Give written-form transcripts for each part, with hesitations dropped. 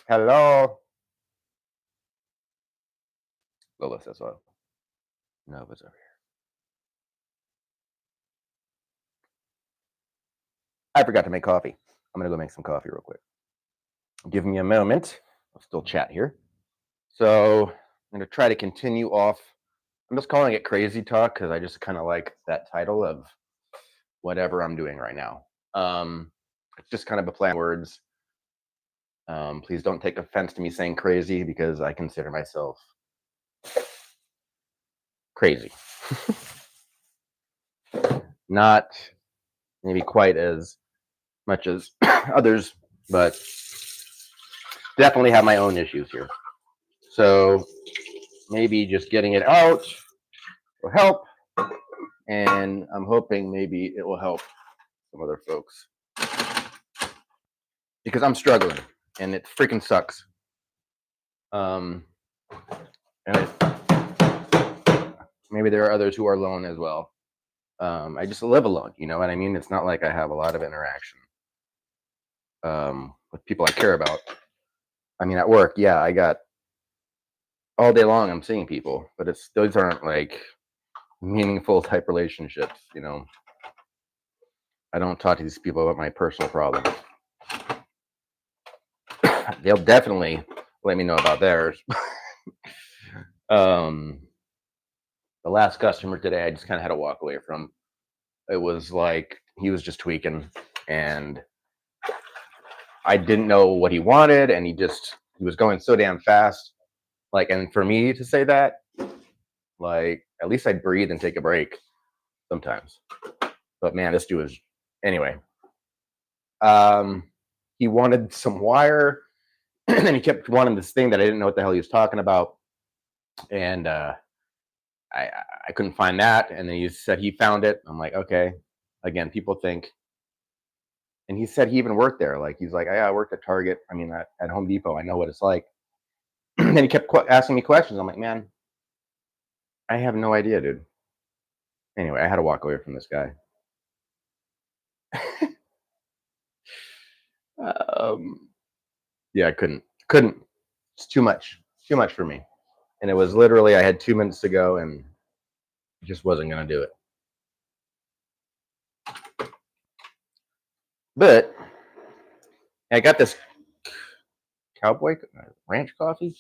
Hello. Lola says well. No, it's over here. I forgot to make coffee. I'm gonna go make some coffee real quick. Give me a moment. I'll still chat here. So I'm gonna try to continue off. I'm just calling it crazy talk because I just kind of like that title of whatever I'm doing right now. It's just kind of a play on words. Please don't take offense to me saying crazy because I consider myself crazy. Not maybe quite as much as others, but definitely have my own issues here. So maybe just getting it out will help. And I'm hoping maybe it will help some other folks because I'm struggling and it freaking sucks. And maybe there are others who are alone as well. I just live alone, you know what I mean? It's not like I have a lot of interaction with people I care about. I mean, at work, yeah, I got all day long. I'm seeing people, but those aren't like meaningful type relationships. You know, I don't talk to these people about my personal problems. They'll definitely let me know about theirs. The last customer today, I just kind of had to walk away from. It was like he was just tweaking, and I didn't know what he wanted, and he was going so damn fast. Like, and for me to say that, like, at least I'd breathe and take a break sometimes. But man, this dude was anyway. He wanted some wire, and then he kept wanting this thing that I didn't know what the hell he was talking about, and I couldn't find that. And then he said he found it. I'm like, okay. Again, people think, and he said he even worked there. Like he's like, I worked at Target. I mean, at Home Depot. I know what it's like. And then he kept asking me questions. I'm like, man, I have no idea, dude. Anyway, I had to walk away from this guy. Yeah, I couldn't. It's too much for me. And it was literally I had 2 minutes to go, and just wasn't gonna do it. But I got this cowboy ranch coffee.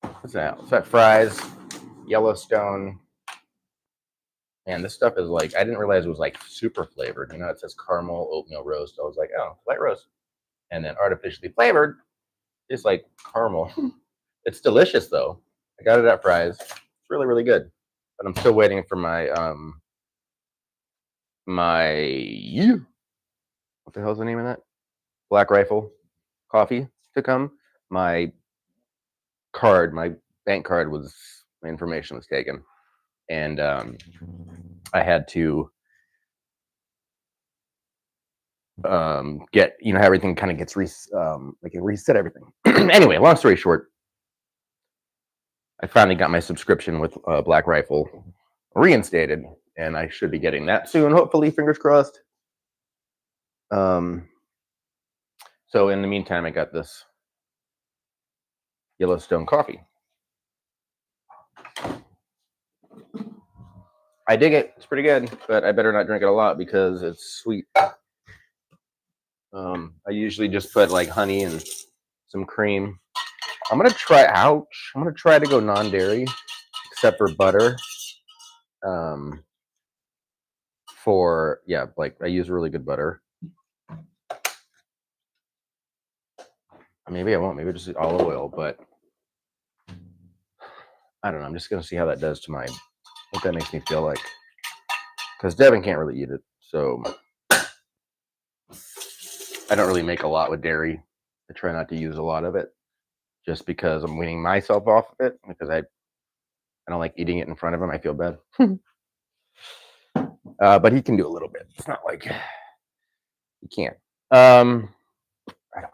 What's that? What's that? Fries, Yellowstone. Man, this stuff is like I didn't realize it was like super flavored. You know, it says caramel oatmeal roast. I was like, oh, light roast, and then artificially flavored. It's like caramel. It's delicious though. I got it at Fry's. It's really really good. But I'm still waiting for my what the hell's the name of that? Black Rifle coffee to come. My my bank card my information was taken, and I had to get how everything kind of gets like it reset everything. Anyway, long story short, I finally got my subscription with Black Rifle reinstated, and I should be getting that soon. Hopefully, fingers crossed. So in the meantime, I got this Yellowstone coffee. I dig it. It's pretty good, but I better not drink it a lot because it's sweet. I usually just put like honey and some cream. I'm gonna try. Ouch! I'm gonna try to go non-dairy, except for butter. Like I use really good butter. Maybe I won't. Maybe just olive oil, but I don't know. I'm just gonna see how that does to what that makes me feel like. Because Devin can't really eat it, so I don't really make a lot with dairy. I try not to use a lot of it, just because I'm weaning myself off of it. Because I don't like eating it in front of him. I feel bad. But he can do a little bit. It's not like he can't. I don't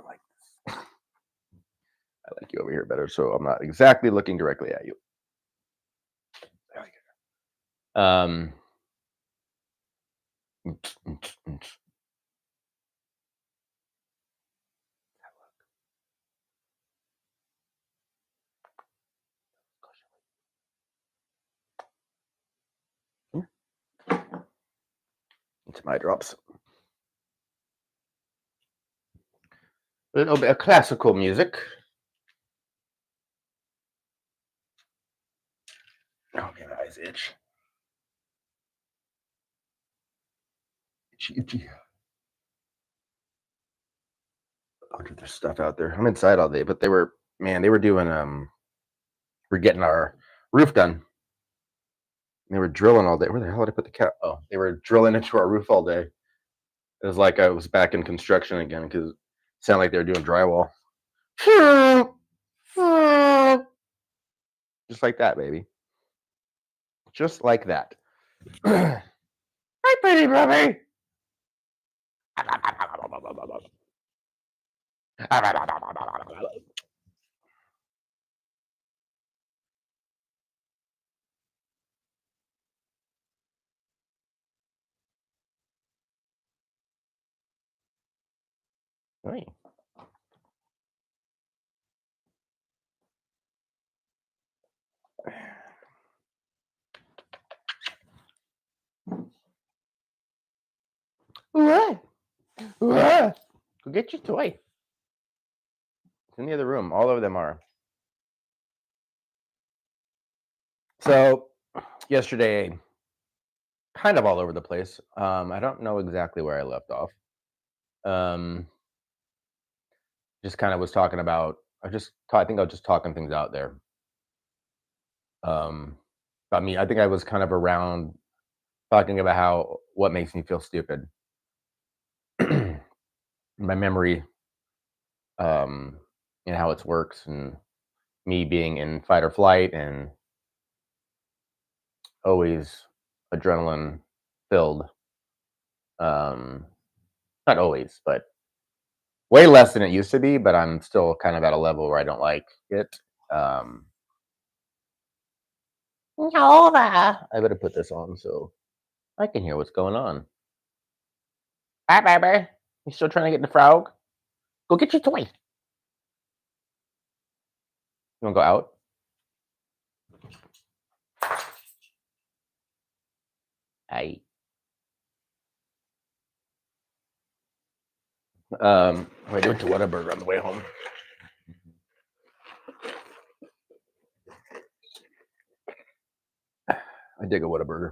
like this. I like you over here better, so I'm not exactly looking directly at you. Um, to my drops. A little bit of classical music. Oh, my eyes itch. Itchy. A bunch of their stuff out there. I'm inside all day, but they were doing we're getting our roof done. They were drilling all day. Where the hell did I put the cat? Oh, they were drilling into our roof all day. It was like I was back in construction again because it sounded like they were doing drywall. Just like that, baby. Just like that. Hi, pretty baby. Hey. What? Go get your toy. It's in the other room. All of them are. So yesterday, kind of all over the place. I don't know exactly where I left off. Um, just kind of was talking about. I think I was just talking things out there. Um, about me. I think I was kind of around talking about what makes me feel stupid. My memory, um, and how it works, and me being in fight or flight, and always adrenaline filled. Um, not always, but way less than it used to be. But I'm still kind of at a level where I don't like it. Um, Nova. I better put this on so I can hear what's going on. Hi, baby. You still trying to get the frog? Go get your toy. You want to go out? I I went to Whataburger on the way home. I dig a Whataburger.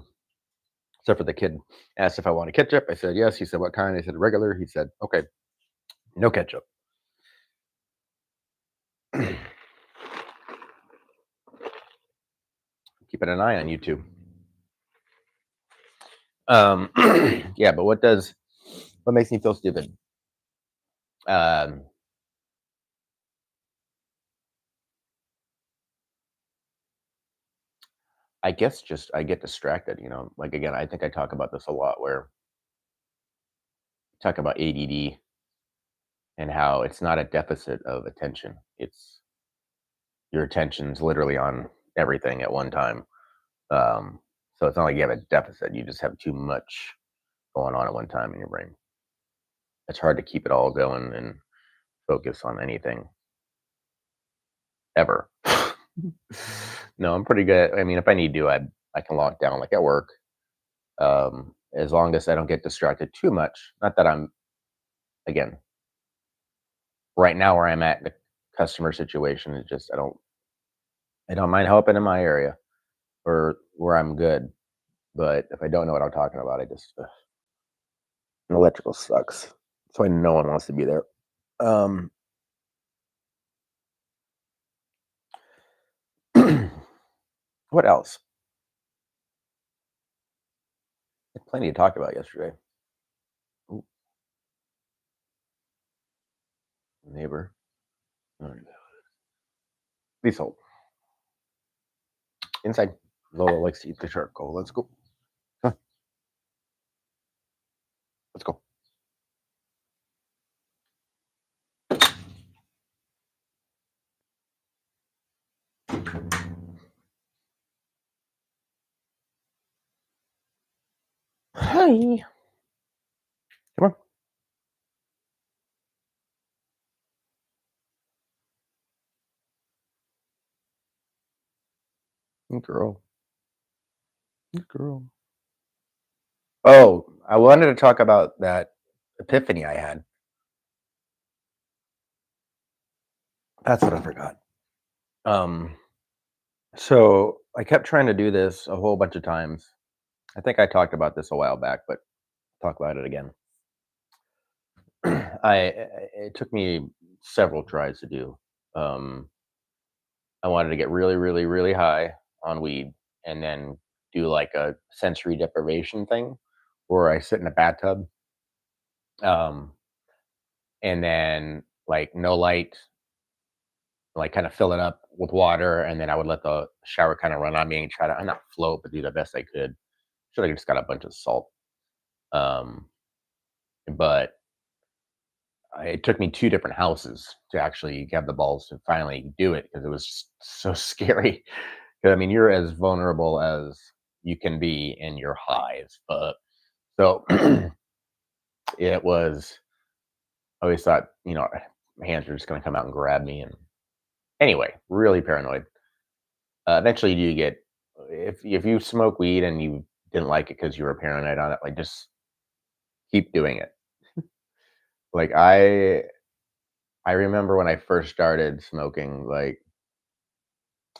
Except for the kid asked if I wanted ketchup. I said yes. He said what kind? I said regular. He said okay, no ketchup. Keeping an eye on you too. Yeah, but what makes me feel stupid? Um, I guess just I get distracted. Like again, I think I talk about this a lot. Where talk about ADD and how it's not a deficit of attention. It's your attention's literally on everything at one time. Um, so it's not like you have a deficit. You just have too much going on at one time in your brain. It's hard to keep it all going and focus on anything ever. No, I'm pretty good. I mean, if I need to, I can lock down like at work. As long as I don't get distracted too much. Not that I'm again right now where I'm at in the customer situation. It's just I don't mind helping in my area or where I'm good. But if I don't know what I'm talking about, I just electrical sucks. That's why no one wants to be there. Um, what else? Plenty to talk about yesterday. Ooh, neighbor. All right. Please hold. Inside. Lola likes to eat the charcoal. Let's go. Huh, let's go. Hi. Come on. Good girl. Good girl. Oh, I wanted to talk about that epiphany I had. That's what I forgot. Um, so I kept trying to do this a whole bunch of times. I think I talked about this a while back, but talk about it again. It took me several tries to do. Um, I wanted to get really, really, really high on weed and then do like a sensory deprivation thing where I sit in a bathtub, um, and then like no light, like kind of fill it up with water, and then I would let the shower kind of run on me and try to not float, but do the best I could. Should have just got a bunch of salt. Um, but it took me two different houses to actually have the balls to finally do it because it was just so scary. 'Cause, I mean, you're as vulnerable as you can be, and you're high as fuck. So it was. I always thought, my hands were just gonna come out and grab me. And anyway, really paranoid. Eventually, you get if you smoke weed and you didn't like it because you were paranoid on it, like just keep doing it. Like I remember when I first started smoking, like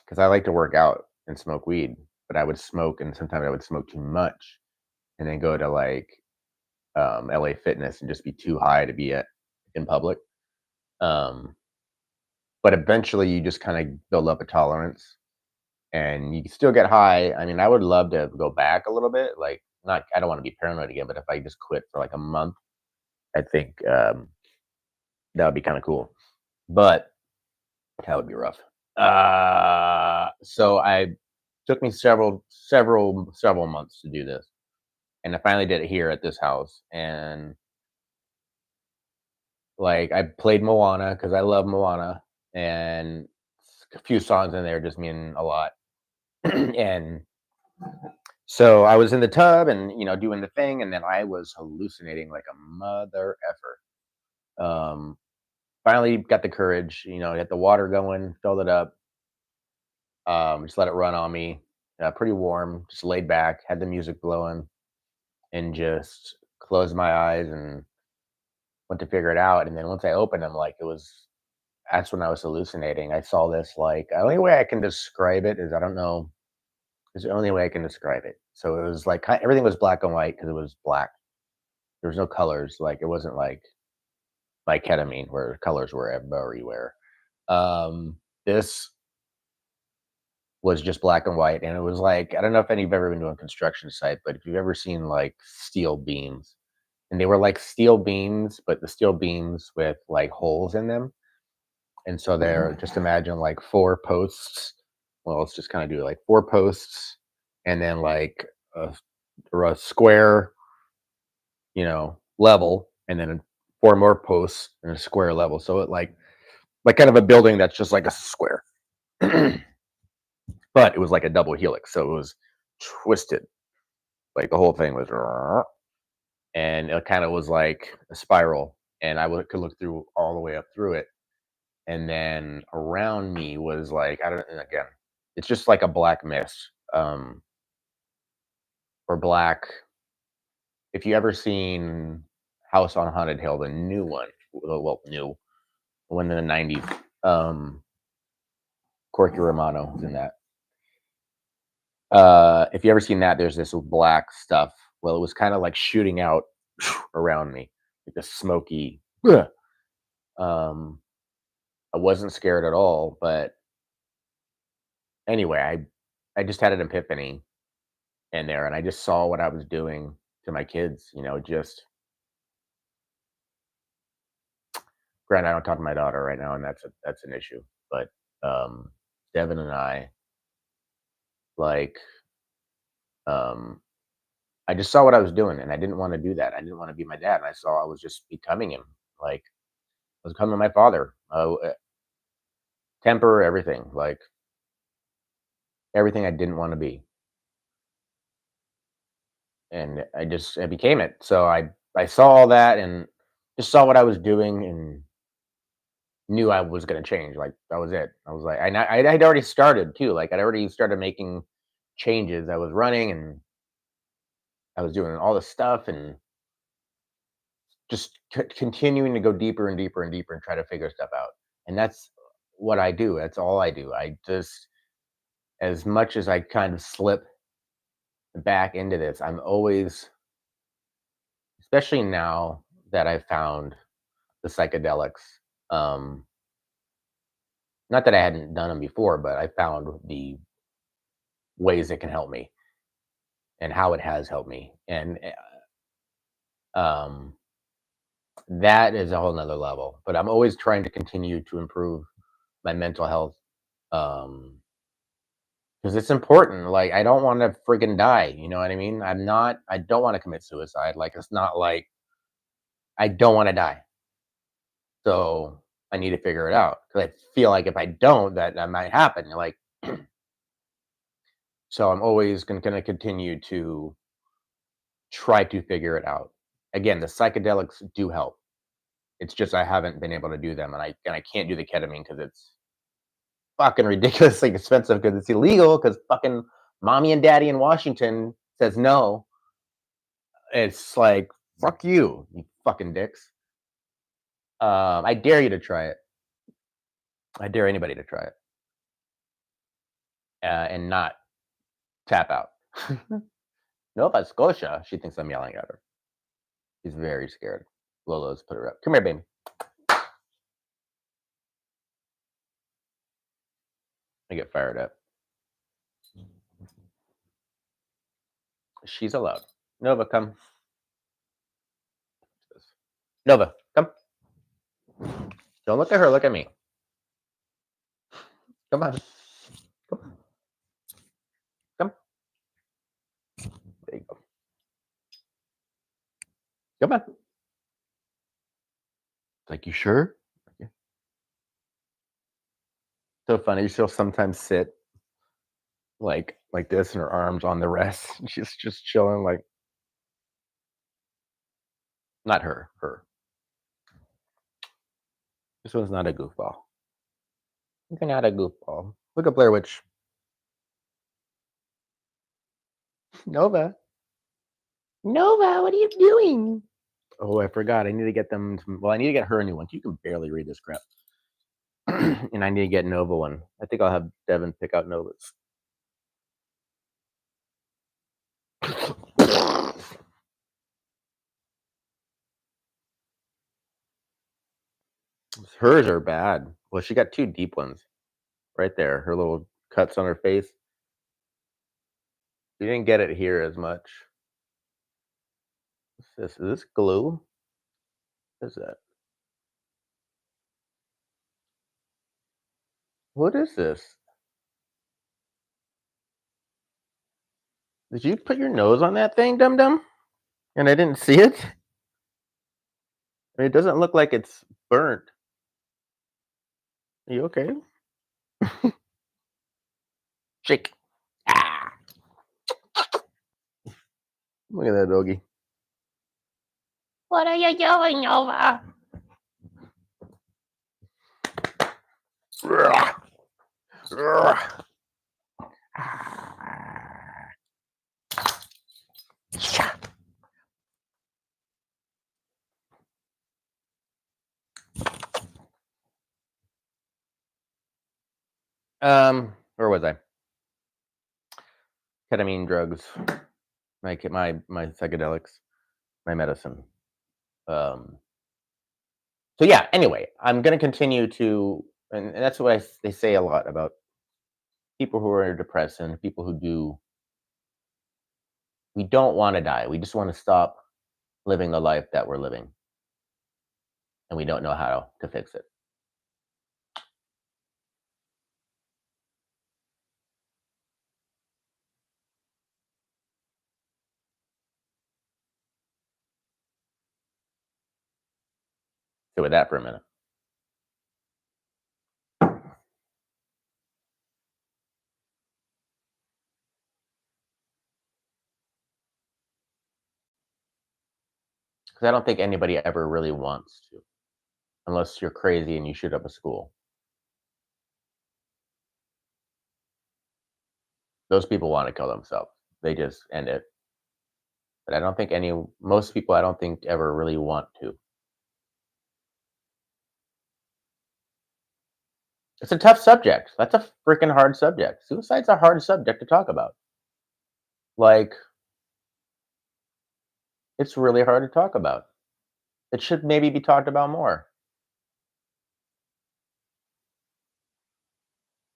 because I like to work out and smoke weed, but I would smoke and sometimes I would smoke too much and then go to like LA Fitness and just be too high to be in public. Um, but eventually you just kind of build up a tolerance and you can still get high. I mean, I would love to go back a little bit. Like, not, I don't want to be paranoid again, but if I just quit for like a month, I think that would be kind of cool. But that would be rough. So I took me several months to do this, and I finally did it here at this house. And like, I played Moana because I love Moana, and a few songs in there just mean a lot. And so I was in the tub and doing the thing, and then I was hallucinating like a mother effer. Finally got the courage, get the water going, filled it up, just let it run on me. Pretty warm, just laid back, had the music blowing, and just closed my eyes and went to figure it out. And then once I opened them, like that's when I was hallucinating. I saw this like the only way I can describe it is I don't know. It's the only way I can describe it. So it was like everything was black and white because it was black. There was no colors. Like it wasn't like ketamine where colors were everywhere. This was just black and white, and it was like I don't know if any of you've ever been to a construction site, but if you've ever seen like steel beams, and they were like steel beams, but the steel beams with like holes in them, and so they're just imagine like four posts. Well, let's just kind of do like four posts, and then like a, or a square, level, and then four more posts and a square level. So it like kind of a building that's just like a square, but it was like a double helix, so it was twisted. Like the whole thing was, and it kind of was like a spiral, and could look through all the way up through it. And then around me was like I don't. And again, it's just like a black mist, or black. If you ever seen House on Haunted Hill, the new one, well, new one in the '90s, Corky Romano was in that. If you ever seen that, there's this black stuff. Well, it was kind of like shooting out around me, like a smoky. Um, I wasn't scared at all, but anyway, I just had an epiphany in there, and I just saw what I was doing to my kids. Just granted, I don't talk to my daughter right now, and that's an issue. But um, Devin and I, like, um, I just saw what I was doing, and I didn't want to do that. I didn't want to be my dad, and I saw I was just becoming him. Like, I was becoming my father. Temper, everything, like everything I didn't want to be, and I became it. So I saw all that and just saw what I was doing and knew I was gonna change. Like that was it. I was like, I'd already started too. Like I'd already started making changes. I was running and I was doing all this stuff and just continuing to go deeper and deeper and deeper and try to figure stuff out. And that's what I do. That's all I do. I just, as much as I kind of slip back into this, I'm always, especially now that I found the psychedelics. Um, Not that I hadn't done them before, but I found the ways it can help me and how it has helped me. And um, that is a whole nother level. But I'm always trying to continue to improve my mental health, because it's important. Like, I don't want to friggin' die. You know what I mean? I don't want to commit suicide. Like, it's not like I don't want to die. So I need to figure it out because I feel like if I don't, that might happen. Like, so I'm always going to continue to try to figure it out. Again, the psychedelics do help. It's just I haven't been able to do them, and I can't do the ketamine because it's fucking ridiculously expensive because it's illegal because fucking mommy and daddy in Washington says no. It's like fuck you, you fucking dicks. I dare you to try it. I dare anybody to try it and not tap out. Nova Scotia. She thinks I'm yelling at her. She's very scared. Lolo's put her up. Come here, baby. I get fired up. She's allowed. Nova, come. Nova, come. Don't look at her. Look at me. Come on. Come. Come. There you go. Come on. Like, you sure? Yeah. So funny. She'll sometimes sit like this, and her arms on the rest. She's just chilling. Like, not her. Her. This one's not a goofball. You're not a goofball. Look at Blair Witch. Nova. Nova, what are you doing? Oh, I forgot. I need to get them. Well, I need to get her a new one. You can barely read this crap. And I need to get Nova one. I think I'll have Devin pick out Novas. Hers are bad. Well, she got two deep ones right there. Her little cuts on her face. You didn't get it here as much. What's this? Is this glue? What is that? What is this? Did you put your nose on that thing, dum dum? And I didn't see it? I mean, it doesn't look like it's burnt. Are you okay? Shake. Ah, look at that doggy. What are you doing, Nova? Where was I? Ketamine, drugs, my psychedelics, my medicine. So yeah. Anyway, I'm gonna continue to, and that's what they say a lot about people who are depressed and people who do. We don't want to die. We just want to stop living the life that we're living, and we don't know how to fix it. So with that for a minute. Because I don't think anybody ever really wants to, unless you're crazy and you shoot up a school. Those people want to kill themselves. They just end it. but I don't think most people I don't think ever really want to. It's a tough subject. That's a freaking hard subject. Suicide's a hard subject to talk about. Like, it's really hard to talk about. It should maybe be talked about more.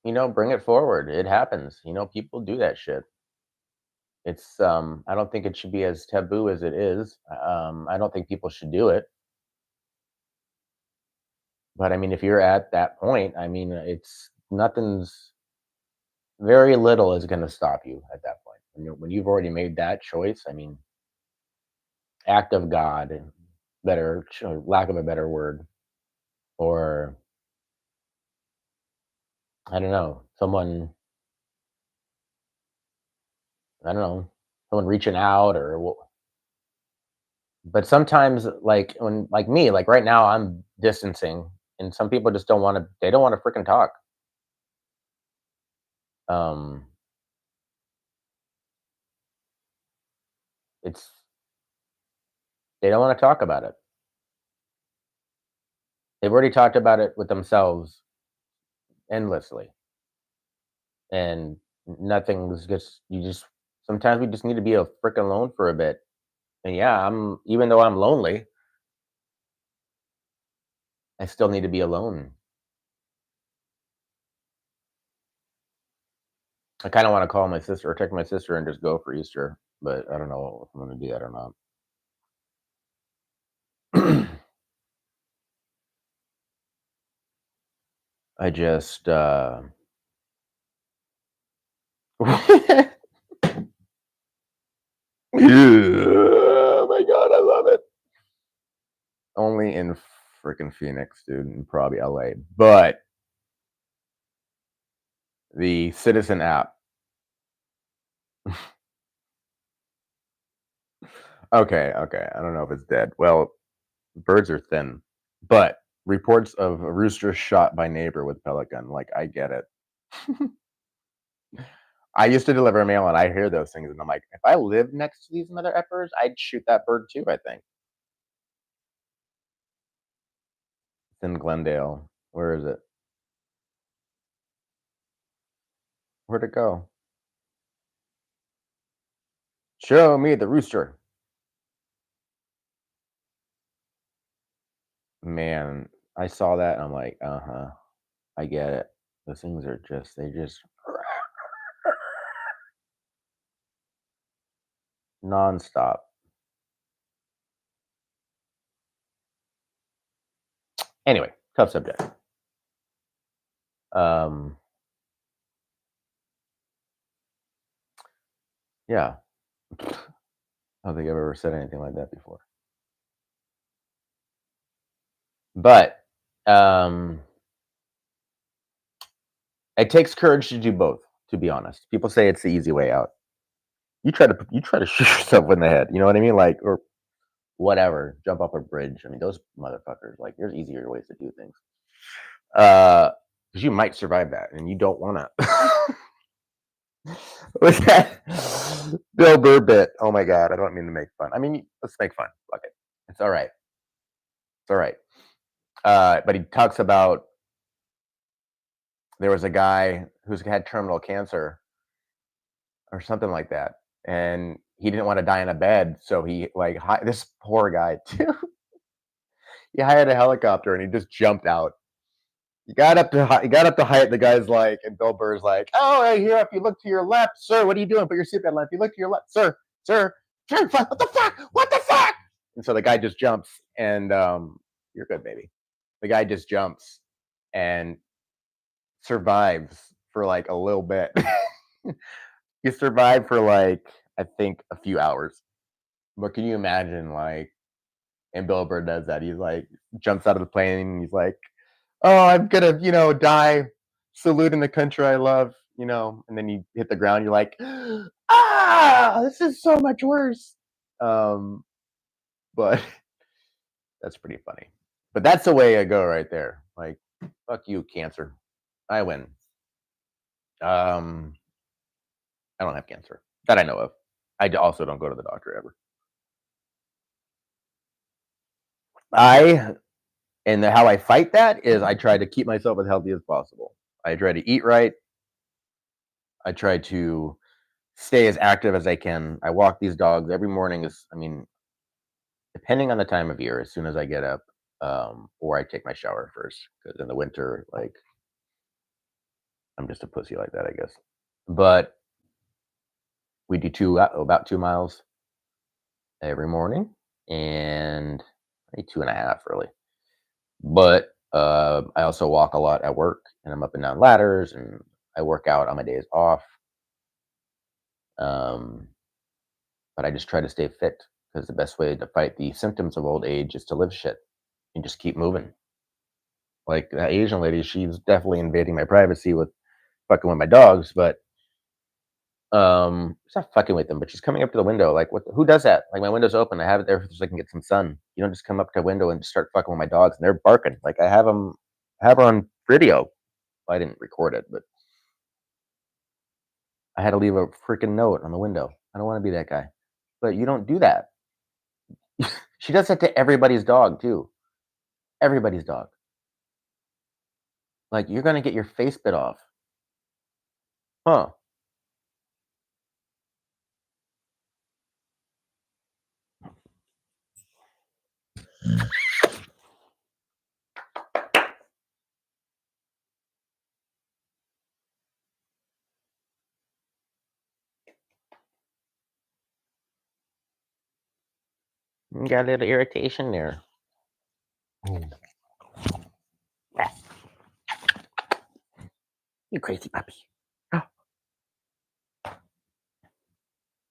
Bring it forward. It happens. People do that shit. I don't think it should be as taboo as it is. I don't think people should do it. But I mean, if you're at that point, I mean, it's nothing's very little is going to stop you at that point. When you've already made that choice, I mean, act of God, lack of a better word, or I don't know, I don't know, someone reaching out but sometimes like when like me, like right now I'm distancing and some people just they don't want to freaking talk. Um it's they don't want to talk about it. They've already talked about it with themselves endlessly and nothing's just you just sometimes we just need to be a freaking alone for a bit. And yeah, I'm even though I'm lonely, I still need to be alone. I kind of want to call my sister or text my sister and just go for Easter, but I don't know if I'm going to do that or not. I just oh my god, I love it. Only in freaking Phoenix, dude, and probably LA. But the Citizen app. Okay, okay. I don't know if it's dead. Well, birds are thin, but reports of a rooster shot by neighbor with pellet gun. Like, I get it. I used to deliver mail and I hear those things and I'm like, if I lived next to these mother effers, I'd shoot that bird too, I think. It's in Glendale. Where is it? Where'd it go? Show me the rooster. Man, I saw that and I'm like, uh-huh. I get it. Those things are they just nonstop. Anyway, tough subject. Um, yeah. I don't think I've ever said anything like that before. But um it takes courage to do both, to be honest. People say it's the easy way out. You try to shoot yourself in the head, you know what I mean? Like or whatever, jump off a bridge. I mean, those motherfuckers, like there's easier ways to do things. Because you might survive that and you don't wanna. What's that Bill Burr bit? Oh my god, I don't mean to make fun. I mean, let's make fun. Fuck it. It's all right. It's all right. But he talks about there was a guy who's had terminal cancer or something like that, and he didn't want to die in a bed, so he like this poor guy too. He hired a helicopter and he just jumped out. He got up to height. The guy's like, and Bill Burr's like, "Oh, right here. If you look to your left, sir, what are you doing? Put your seatbelt on. If you look to your left, sir, what the fuck? What the fuck?" And so the guy just jumps, and you're good, baby. The guy just jumps and survives for like a little bit. He survived for like I think a few hours. But can you imagine like? And Bill Burr does that. He's like jumps out of the plane. And he's like, "Oh, I'm gonna, die saluting the country I love," and then you hit the ground, you're like, "Ah, this is so much worse." Um, but that's pretty funny. But that's the way I go right there. Like, fuck you, cancer. I win. Um, I don't have cancer that I know of. Also don't go to the doctor ever. How I fight that is I try to keep myself as healthy as possible. I try to eat right. I try to stay as active as I can. I walk these dogs every morning. I mean, depending on the time of year, as soon as I get up, or I take my shower first. Because in the winter, like I'm just a pussy like that, I guess. But we do about 2 miles every morning, and maybe 2.5 really. But I also walk a lot at work, and I'm up and down ladders, and I work out on my days off. Um, but I just try to stay fit because the best way to fight the symptoms of old age is to live shit and just keep moving. Like that Asian lady, she's definitely invading my privacy with fucking with my dogs, but she's not fucking with them, but she's coming up to the window. Like, who does that? Like, my window's open. I have it there so I can get some sun. You don't just come up to a window and just start fucking with my dogs, and they're barking. Like, I have her on video. Well, I didn't record it, but I had to leave a freaking note on the window. I don't want to be that guy. But you don't do that. She does that to everybody's dog too. Everybody's dog. Like, you're gonna get your face bit off, huh? You got a little irritation there. You crazy puppy. Ah,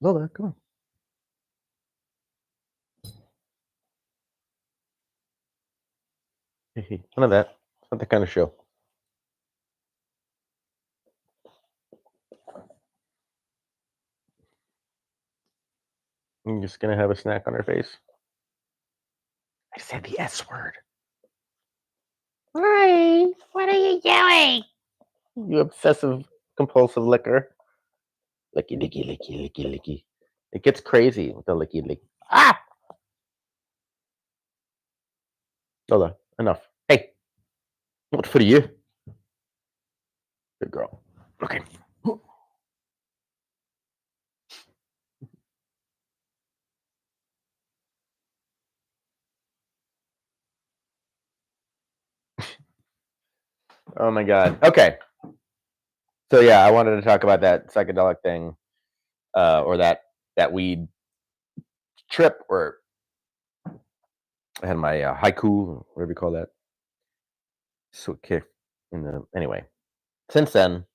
Lola, come on. None of that. It's not the kind of show. You're just gonna have a snack on her face. I said the S word. Hi, what are you doing? You obsessive compulsive licker. Licky, licky, licky, licky, licky. It gets crazy with the licky, licky. Ah! Lola, enough. Hey, what's for you? Good girl. Okay. Oh my god. Okay. So yeah, I wanted to talk about that psychedelic thing, or that weed trip where I had my haiku, whatever you call that. So kick in the anyway. Since then,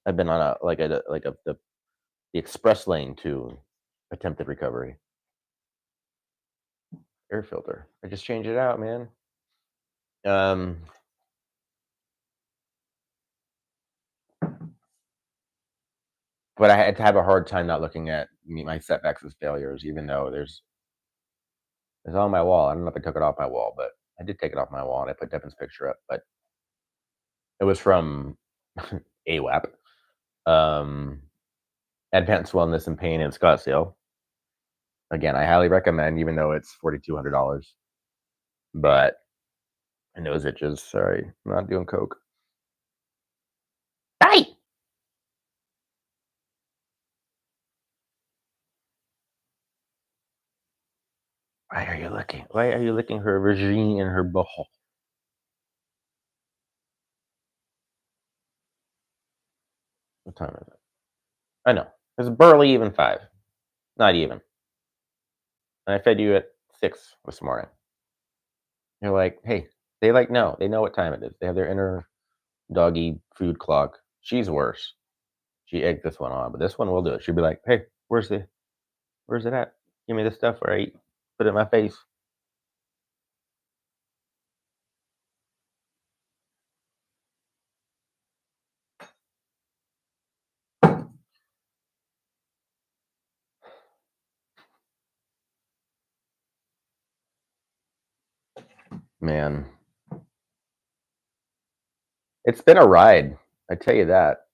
I've been on the express lane to attempted recovery. Air filter. I just changed it out, man. Um, but I had to have a hard time not looking at my setbacks as failures, even though it's on my wall. I don't know if I took it off my wall, but I did take it off my wall and I put Devin's picture up. But it was from AWAP, um, Advanced Wellness and Pain in Scottsdale. Again, I highly recommend, even though it's $4,200. But my nose itches. Sorry, I'm not doing coke. Hi. Why are you licking? Why are you licking her vagine and her butthole? What time is it? I know. It's barely even 5. Not even. And I fed you at 6 this morning. You're like, hey, they like no, they know what time it is. They have their inner doggy food clock. She's worse. She egged this one on, but this one will do it. She'll be like, hey, where's it at? Give me the stuff where I eat. Put it in my face. Man, it's been a ride. I tell you that.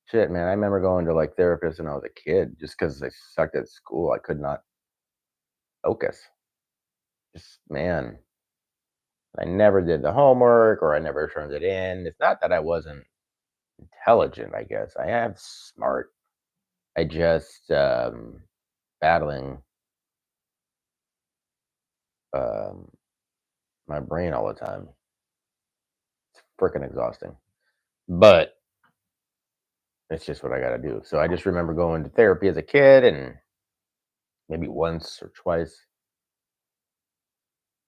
Shit, man. I remember going to like therapists when I was a kid just because I sucked at school. I could not focus. just man, I never did the homework or I never turned it in. It's not that I wasn't intelligent, I guess. I am smart. I just battling um my brain all the time. Freaking exhausting. But it's just what I gotta do. So I just remember going to therapy as a kid and maybe once or twice.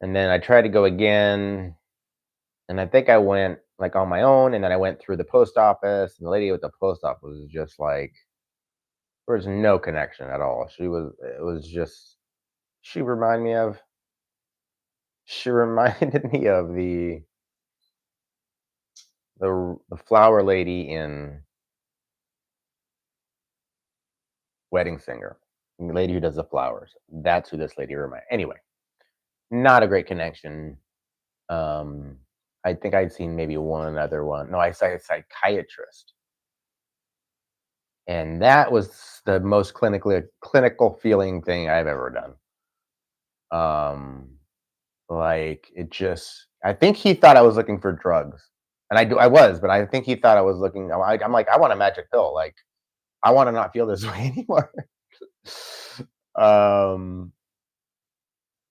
And then I tried to go again. And I think I went like on my own. And then I went through the post office. And the lady at the post office was just like, there was no connection at all. It was just, she reminded me of, she reminded me of the flower lady in Wedding Singer, the lady who does the flowers. That's who this lady reminded. Anyway, not a great connection. Um, I think I'd seen maybe one other one. No, I saw a psychiatrist, and that was the most clinical feeling thing I've ever done. Um, like it just, I think he thought I was looking for drugs, and I was, but I think he thought I was looking. I'm like, I want a magic pill. Like, I want to not feel this way anymore. um,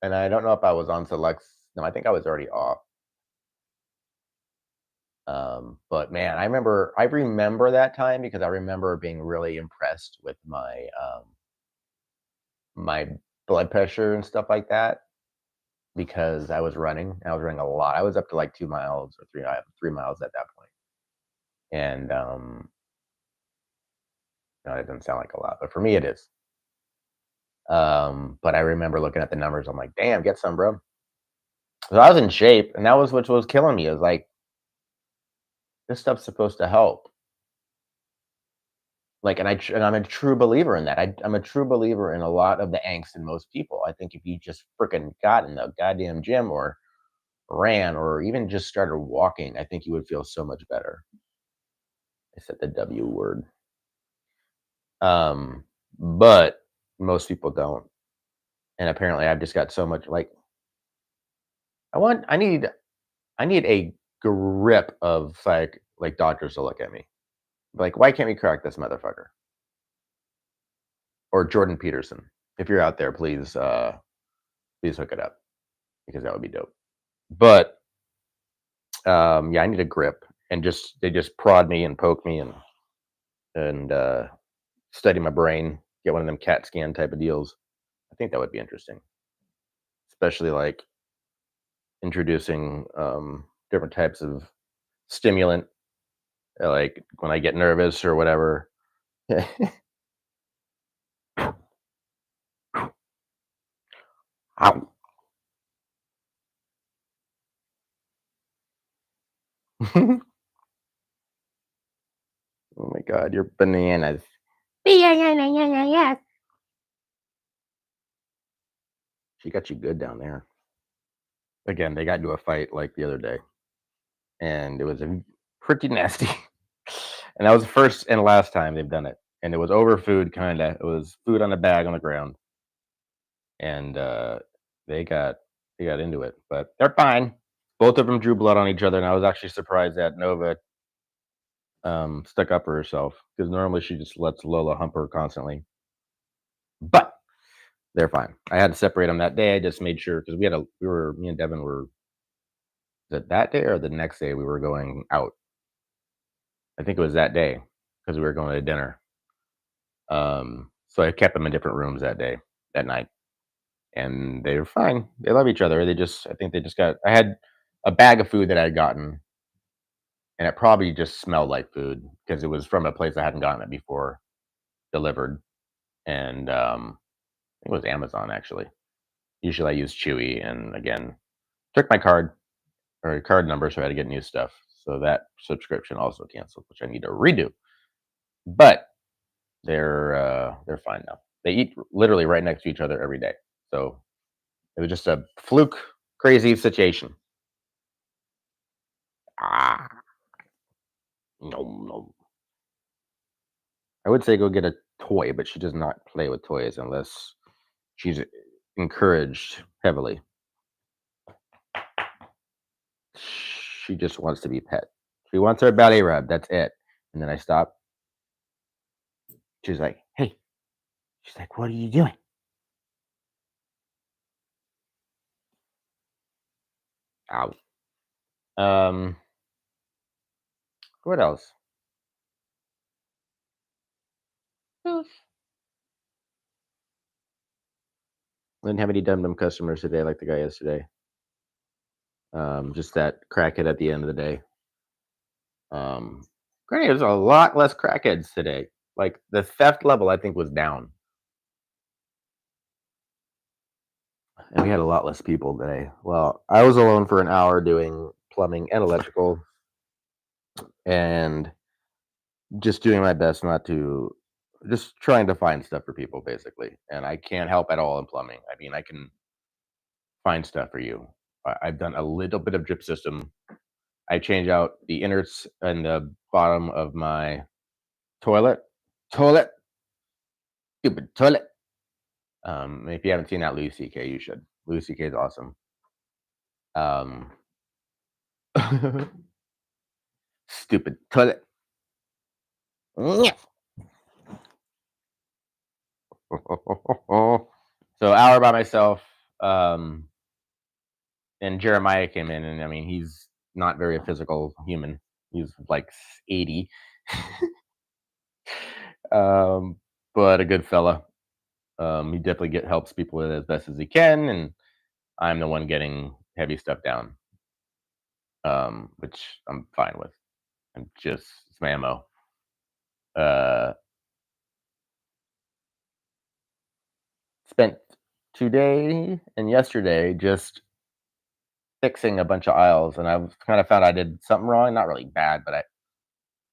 and I don't know if I was on Select. No, I think I was already off. But man, I remember that time because I remember being really impressed with my blood pressure and stuff like that because I was running. I was running a lot. I was up to like 2 miles or three. I have 3 miles at that point, and no, it doesn't sound like a lot, but for me it is. But I remember looking at the numbers. I'm like, damn, get some, bro. So I was in shape, and that was what was killing me. It was like this stuff's supposed to help. Like, and I'm a true believer in that. I'm a true believer in a lot of the angst in most people. I think if you just freaking got in the goddamn gym or ran or even just started walking, I think you would feel so much better. I said the W word. Um, but most people don't. And apparently I've just got so much like I want I need a grip of like doctors to look at me. Like, why can't we crack this motherfucker? Or Jordan Peterson. If you're out there, please hook it up because that would be dope. But yeah, I need a grip and just they just prod me and poke me and study my brain, get one of them CAT scan type of deals. I think that would be interesting, especially like introducing different types of stimulant, like when I get nervous or whatever. Ow. Oh my god, you're bananas. Yeah, yeah, yeah, yeah, yeah, yeah. She got you good down there. Again, they got into a fight like the other day, and it was pretty nasty. And that was the first and last time they've done it. And it was over food, kind of. It was food on a bag on the ground, and they got they got into it, but they're fine. Both of them drew blood on each other, and I was actually surprised that Nova stuck up for herself because normally she just lets Lola hump her constantly. But they're fine. I had to separate them that day. I just made sure because we were me and Devin were that day or the next day we were going out. I think it was that day because we were going to dinner. So I kept them in different rooms that night, and they were fine. They love each other. I think they just got. I had a bag of food that I had gotten, and it probably just smelled like food because it was from a place I hadn't gotten it before, delivered, and it was Amazon actually. Usually I use Chewy, and again, took my card or card number, so I had to get new stuff. So that subscription also canceled, which I need to redo. But they're fine now. They eat literally right next to each other every day. So it was just a fluke, crazy situation. Ah, no, no. I would say go get a toy, but she does not play with toys unless she's encouraged heavily. She just wants to be pet. She wants her belly rub. That's it. And then I stop. She's like, hey. She's like, what are you doing? Ow. What else? I didn't have any dum-dum customers today like the guy yesterday. Just that crackhead at the end of the day. Granted, there's a lot less crackheads today. Like the theft level, I think, was down. And we had a lot less people today. Well, I was alone for an hour doing plumbing and electrical and just doing my best not to, just trying to find stuff for people basically. And I can't help at all in plumbing. I mean, I can find stuff for you. I've done a little bit of drip system. I change out the innards and the bottom of my toilet. Stupid toilet. If you haven't seen that Louis CK, you should. Louis CK is awesome. Stupid toilet. So hour by myself. And Jeremiah came in, and I mean, he's not very a physical human. He's like 80. But a good fella. He definitely helps people with it as best as he can, and I'm the one getting heavy stuff down, which I'm fine with. It's my MO. Spent today and yesterday just fixing a bunch of aisles, and I've kind of found I did something wrong. Not really bad, but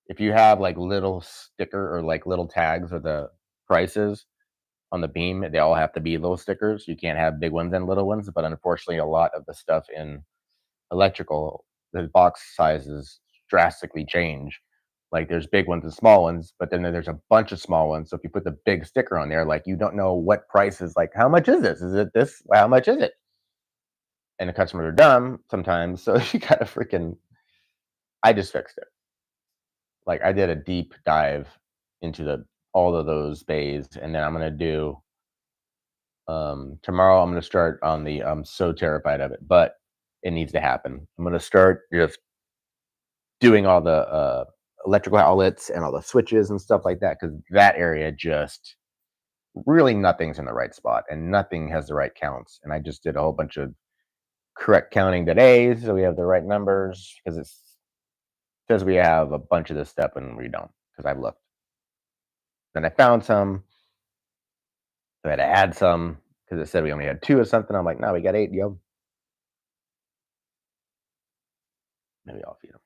if you have like little sticker or like little tags of the prices on the beam, they all have to be little stickers. You can't have big ones and little ones. But unfortunately, a lot of the stuff in electrical, the box sizes drastically change. Like there's big ones and small ones, but then there's a bunch of small ones. So if you put the big sticker on there, like you don't know what price is, like how much is this? Is it this? How much is it? And the customers are dumb sometimes, so you gotta freaking. I just fixed it. Like I did a deep dive into all of those bays, and then I'm gonna do tomorrow. I'm gonna start on the. I'm so terrified of it, but it needs to happen. I'm gonna start just doing all the electrical outlets and all the switches and stuff like that, because that area just really nothing's in the right spot and nothing has the right counts. And I just did a whole bunch of correct counting today, so we have the right numbers, because it says we have a bunch of this stuff and we don't, because I've looked. Then I found some, so I had to add some because it said we only had 2 or something. I'm like, no, we got 8, yo. Maybe I'll feed them.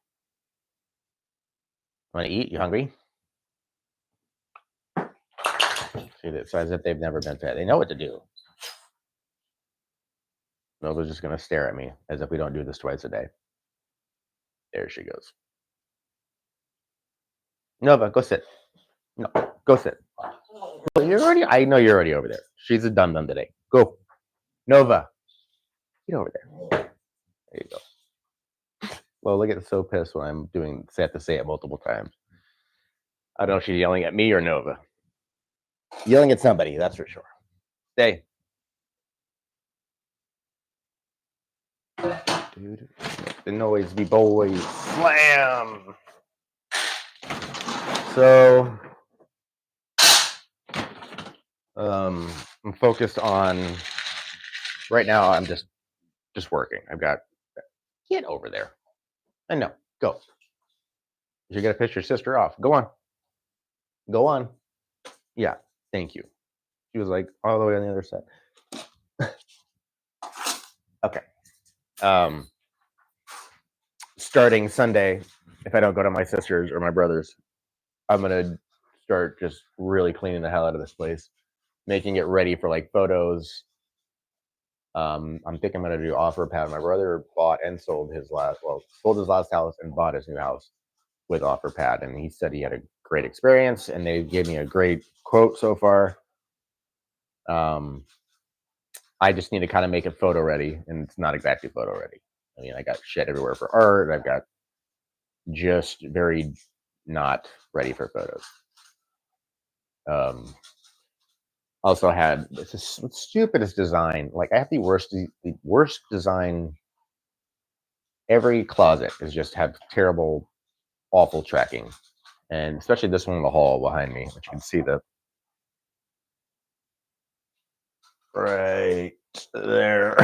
Want to eat? You hungry? See, it's as if they've never been fed. They know what to do. Nova's just gonna stare at me as if we don't do this twice a day. There she goes. Nova, go sit. No, go sit. You're already. I know you're already over there. She's a dum dum today. Go, Nova. Get over there. There you go. Lola gets so pissed when I'm doing. I have to say it multiple times. I don't know if she's yelling at me or Nova. Yelling at somebody, that's for sure. Stay. Dude, the noise be boys. Slam. So, I'm focused on. Right now, I'm just working. I've got. Get over there. I know. Go. You got to piss your sister off. Go on. Go on. Yeah. Thank you. She was like all the way on the other side. Okay. Starting Sunday, if I don't go to my sister's or my brother's, I'm gonna start just really cleaning the hell out of this place, making it ready for like photos. I'm thinking I'm gonna do offer pad. My brother bought and sold his last house and bought his new house with offer pad, and he said he had a great experience, and they gave me a great quote so far. I just need to kind of make it photo ready, and it's not exactly photo ready. I mean, I got shit everywhere for art. I've got just very not ready for photos. Also had it's the stupidest design. Like I have the worst design. Every closet is just have terrible, awful tracking, and especially this one in the hall behind me, which you can see the right there.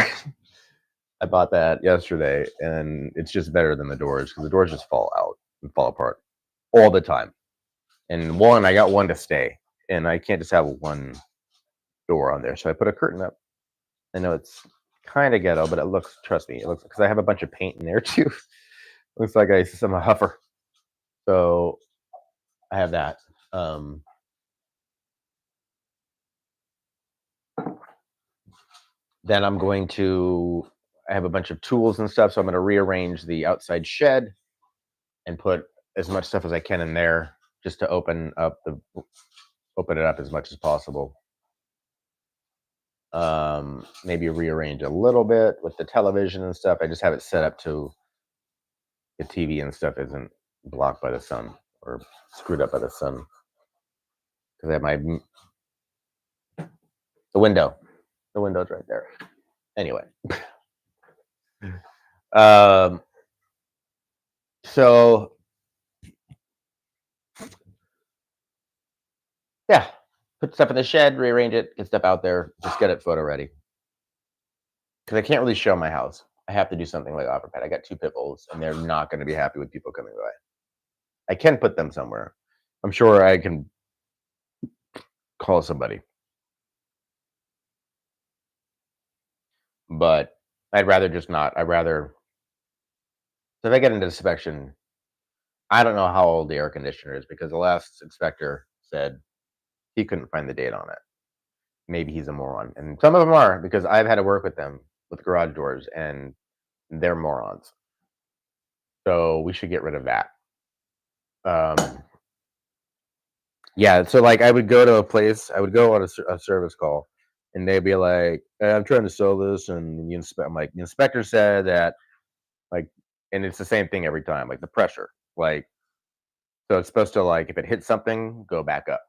I bought that yesterday, and it's just better than the doors because the doors just fall out and fall apart all the time. And one, I got one to stay, and I can't just have one door on there, so I put a curtain up. I know it's kind of ghetto, but it looks. Trust me, it looks because I have a bunch of paint in there too. Looks like I'm a huffer, so I have that. Um, then I'm going to. I have a bunch of tools and stuff, so I'm going to rearrange the outside shed and put as much stuff as I can in there, just to open it up as much as possible. Maybe rearrange a little bit with the television and stuff. I just have it set up to the TV and stuff isn't blocked by the sun or screwed up by the sun because I have the window. The window's right there. Anyway, so yeah, put stuff in the shed, rearrange it, get stuff out there, just get it photo ready. Because I can't really show my house. I have to do something like Opera Pet. I got 2 pit bulls, and they're not going to be happy with people coming by. I can put them somewhere. I'm sure I can call somebody. But I'd rather just not. So if I get into inspection, I don't know how old the air conditioner is because the last inspector said he couldn't find the date on it. Maybe he's a moron. And some of them are because I've had to work with them with garage doors and they're morons. So we should get rid of that. Yeah, so like I would go to a place, I would go on a service call, and they'd be like, I'm trying to sell this, and I'm like, the inspector said that, like, and it's the same thing every time, like the pressure, like, so it's supposed to like if it hits something, go back up,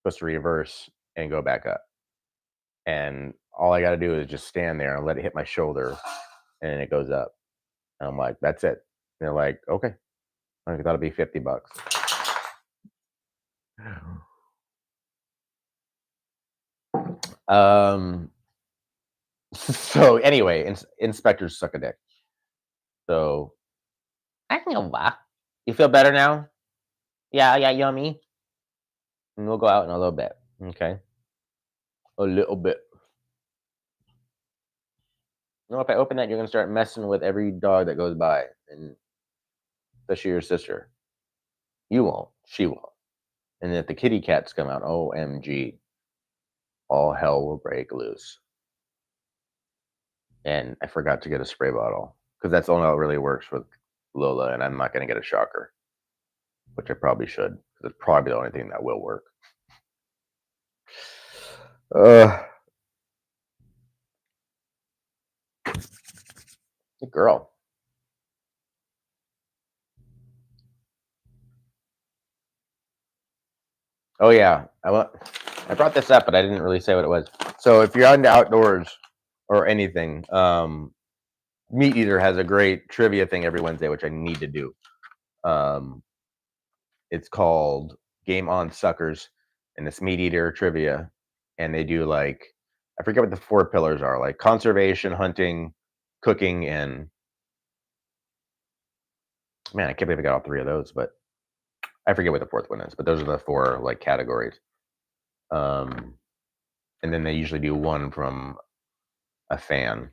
supposed to reverse and go back up, and all I got to do is just stand there and let it hit my shoulder, and it goes up. And I'm like, that's it. And they're like, okay, I thought it'd be $50. Um. So anyway, inspectors suck a dick. So I can go back. You feel better now? Yeah, yeah, yummy. And we'll go out in a little bit. Okay, a little bit. You know, if I open that, you're gonna start messing with every dog that goes by, and especially your sister. You won't. She won't. And if the kitty cats come out, OMG, all hell will break loose. And I forgot to get a spray bottle because that's all that really works with Lola, and I'm not gonna get a shocker, which I probably should because it's probably the only thing that will work. Uh, good girl. Oh yeah, I brought this up, but I didn't really say what it was. So if you're into outdoors or anything, Meat Eater has a great trivia thing every Wednesday, which I need to do. It's called Game On Suckers, and it's Meat Eater trivia, and they do like I forget what the 4 pillars are, like conservation, hunting, cooking, and man, I can't believe I got all 3 of those, but I forget what the 4th one is. But those are the 4 like categories. And then they usually do one from a fan.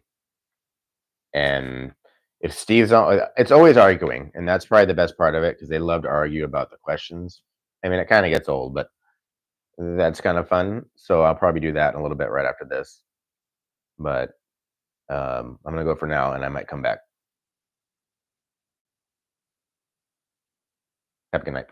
And if Steve's on, it's always arguing, and that's probably the best part of it because they love to argue about the questions. I mean, it kind of gets old, but that's kind of fun. So I'll probably do that in a little bit right after this. But I'm gonna go for now, and I might come back. Have a good night.